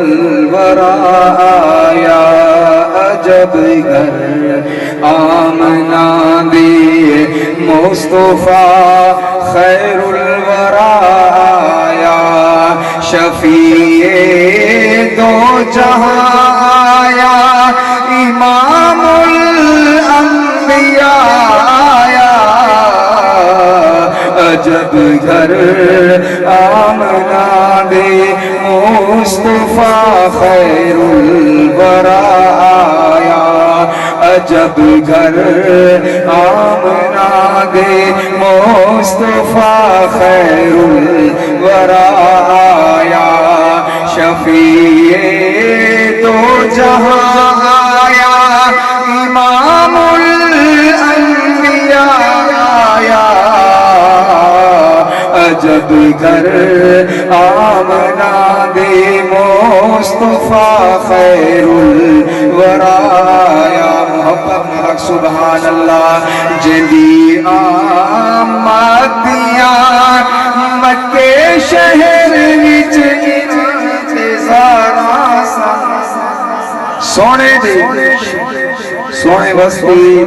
الورا آیا عجب گھر آمنہ دے مصطفیٰ خیر الورا آیا شفیع دو جہاں آیا امام الانبیاء آیا عجب گھر آمنہ دے مصطفیٰ خیر الورا آیا عجب گھر آمنہ دے مصطفیٰ خیر الورا آیا شفیع دو جہاں آیا امام الانبیاء آیا عجب گھر آمنہ دے مصطفیٰ خیر الورا آیا محبت نرک سبحان اللہ جدی آمدیاں مکے شہر وچ انتظارا سونے دے سونے بستی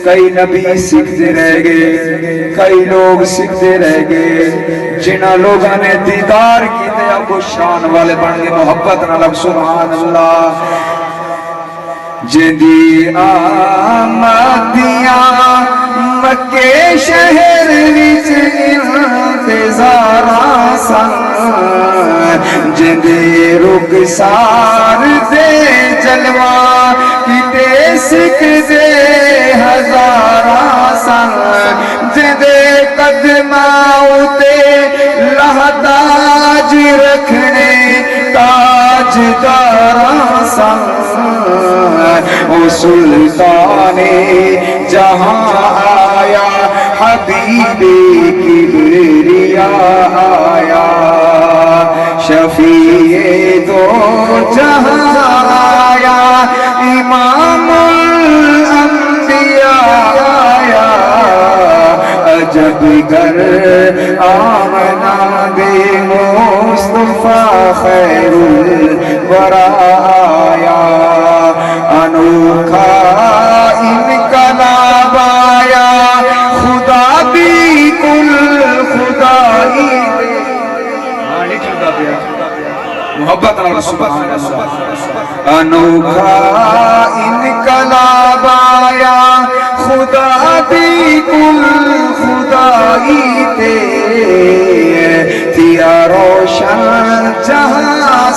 کئی نبی سکھتے رہ گئے کئی لوگ سکھتے رہ گئے جنہ لوگوں نے دیدار کیتے اب وہ شان والے بن گئے محبت نہ لگ سبحان اللہ جدی آمدیاں مکے شہر وچ انتظارا سن جدے رخسار دے جلوہ کتے سکھ دے ہزارا سن جدے قدماں تے لہتاج رکھنے تاجدارا سن او سلطان جہاں آیا حبیب کبریا آیا شفیع دو جہاں آیا امام الانبیاء آیا عجب گھر آمنہ دے مصطفیٰ خیر الورا آیا انوکھا انقلاب آیا خدا بھی کل خدائی محبت اللہ سبحان اللہ انوکھا انقلاب آیا خدا بھی کل خدائی تے تھیا روشن جہاں